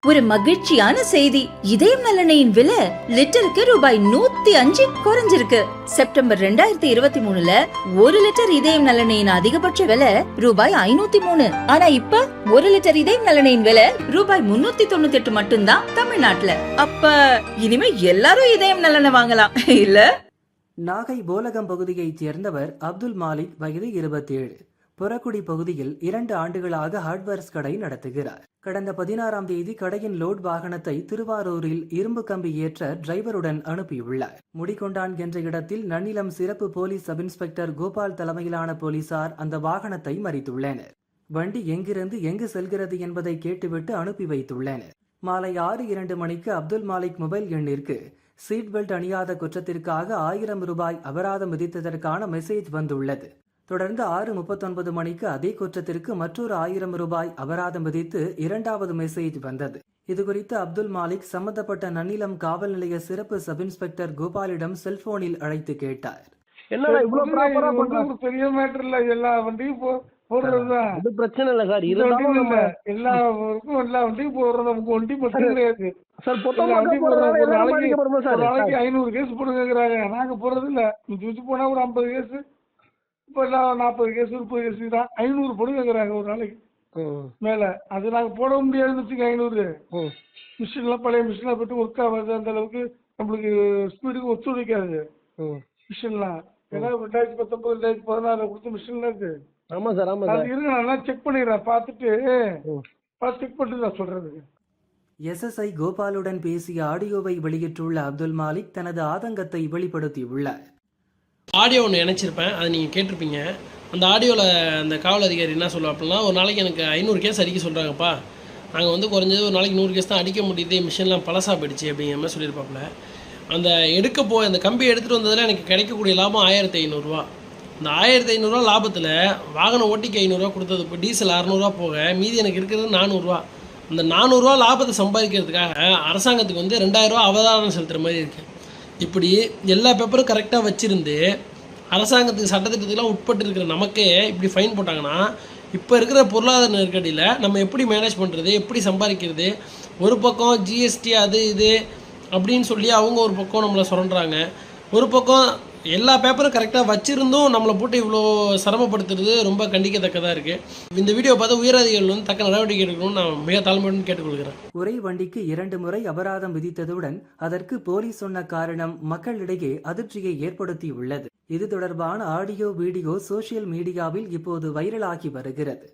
ஒரு மகிழ்ச்சியான செய்தி. இதயம் நலனையின் விலை லிட்டருக்கு ரூபாய் 105 குறைஞ்சிருக்கு. செப்டம்பர் 2023ல 1 லிட்டர் இதயம் நலனையின் அதிகபட்ச விலை ரூபாய் 503. ஆனா இப்ப 1 லிட்டர் இதயம் நலனையின் விலை ரூபாய் 398 மட்டும்தான் தமிழ்நாட்டுல. அப்ப இனிமே எல்லாரும் இதயம் நலனை வாங்கலாம் இல்ல? நாகை போலகம் பகுதியைச் சேர்ந்தவர் அப்துல் மாலிக், வயது 27. புறக்குடி பகுதியில் 2 ஆண்டுகளாக ஹார்ட்வேர்ஸ் கடை நடத்துகிறார். கடந்த 16ஆம் தேதி கடையின் லோட் வாகனத்தை திருவாரூரில் இரும்பு கம்பி ஏற்ற டிரைவருடன் அனுப்பியுள்ளார். முடிகொண்டான் என்ற இடத்தில் நன்னிலம் சிறப்பு போலீஸ் சப் இன்ஸ்பெக்டர் கோபால் தலைமையிலான போலீசார் அந்த வாகனத்தை மறித்துள்ளனர். வண்டி எங்கிருந்து எங்கு செல்கிறது என்பதை கேட்டுவிட்டு அனுப்பி வைத்துள்ளனர். மாலை 6:02 மணிக்கு அப்துல் மாலிக் மொபைல் எண்ணிற்கு சீட் பெல்ட் அணியாத குற்றத்திற்காக 1000 ரூபாய் அபராதம் விதித்ததற்கான மெசேஜ் வந்துள்ளது. தொடர்ந்து 6:39 மணிக்கு அதே குற்றத்திற்கு மற்றொரு 1000 ரூபாய் அபராதம் விதித்து 2வது மெசேஜ் வந்தது. இதுகுறித்து அப்துல் மாலிக் சம்பந்தப்பட்ட நன்னிலம் காவல் நிலைய சிறப்பு சப் இன்ஸ்பெக்டர் கோபாலிடம் செல்போனில் அழைத்து கேட்டார். என்னடா இவ்வளவு ப்ராப்பரா பண்றது? பெரிய மேட்டர் இல்ல, எல்லா வண்டியும் போடுறதுதான். அது பிரச்சனை இல்ல சார், இருந்தாலும் நம்ம எல்லா வண்டியும் போடுறது. நமக்கு வண்டி மட்டும் கிடையாது சார். ஒரு நாளைக்கு 500 கேஸ் போடுங்கிறாங்க. நாங்க போடுறது இல்ல. மிஞ்சி போனா ஒரு 50 கேஸ், இப்ப எல்லாம் 40 கேஸ் 30 கேஸ் தான். 500 போடுங்கிறாங்க ஒரு நாளைக்கு மேல. அது நாங்க போட முடியாதுன்னு வச்சுக்க. 500 மிஷின்லாம் பழைய மிஷின்லாம் போயிட்டு ஒர்க் ஆகாது. அந்த அளவுக்கு நம்மளுக்கு ஸ்பீடுக்கு ஒத்துழைக்காது மிஷின்லாம். ஏன்னா 2019 2014 கொடுத்த மிஷின்லாம் இருக்கு. ஆமா சார், ஆமா சார். இருக்கு, நான் செக் பண்ணிடுறேன். பார்த்துட்டு செக் பண்ணிட்டு நான் சொல்றேன். SSI கோபாலுடன் பேசிய ஆடியோவை வெளியிட்டுள்ள அப்துல் மாலிக் தனது ஆதங்கத்தை வெளிப்படுத்தியுள்ளார். ஆடியோ ஒன்று இணைச்சிருப்பேன், அதை நீங்கள் கேட்டிருப்பீங்க. அந்த ஆடியோவில் அந்த காவல் அதிகாரி என்ன சொல்லுவாப்புனா, ஒரு நாளைக்கு எனக்கு 500 கேஸ் அடிக்க சொல்கிறாங்கப்பா, நாங்கள் வந்து குறைஞ்சது ஒரு நாளைக்கு 100 கேஸ் தான் அடிக்க முடியுது, மிஷின்லாம் பழசாக போயிடுச்சு அப்படிங்கிற மாதிரி சொல்லியிருப்பாப்புல. அந்த அந்த கம்பி எடுத்துகிட்டு வந்ததில் எனக்கு கிடைக்கக்கூடிய லாபம் 1500 ரூபா. இந்த 1500 ரூபா லாபத்தில் வாகனம் ஓட்டிக்கு 500 ரூபா கொடுத்தது, இப்போ டீசல் 600 ரூபா போக மீதி எனக்கு இருக்கிறது 400 ரூபா. அந்த 400 ரூபா லாபத்தை சம்பாதிக்கிறதுக்காக அரசாங்கத்துக்கு வந்து 2000 ரூபா அவதாரம் செலுத்துகிற மாதிரி இருக்குது. இப்படி எல்லா பேப்பரும் கரெக்டாக வச்சுருந்து அரசாங்கத்துக்கு சட்டத்திட்டத்துக்கெலாம் உட்பட்டு இருக்கிற நமக்கே இப்படி ஃபைன் போட்டாங்கன்னா, இப்போ இருக்கிற பொருளாதார நெருக்கடியில் நம்ம எப்படி மேனேஜ் பண்ணுறது, எப்படி சம்பாதிக்கிறது? ஒரு பக்கம் GST அது இது அப்படின்னு சொல்லி அவங்க ஒரு பக்கம் நம்மளை சுரண்டுறாங்க. ஒரு பக்கம் எல்லா பேப்பரும் கரெக்டாக வச்சுருந்தும் நம்மளை போட்டு இவ்வளோ சிரமப்படுத்துறது ரொம்ப கண்டிக்கத்தக்கதாக இருக்குது. இந்த வீடியோ பார்த்து உயரதிகாரிகள் வந்து தக்க நடவடிக்கை எடுக்கணும்னு நான் மிக தாழ்மையுடன் கேட்டுக்கொள்கிறேன். ஒரே வண்டிக்கு 2 முறை அபராதம் விதித்ததுடன் அதற்கு போலீஸ் சொன்ன காரணம் மக்களிடையே அதிர்ச்சியை ஏற்படுத்தியுள்ளது. இது தொடர்பான ஆடியோ வீடியோ சோசியல் மீடியாவில் இப்போது வைரலாகி வருகிறது.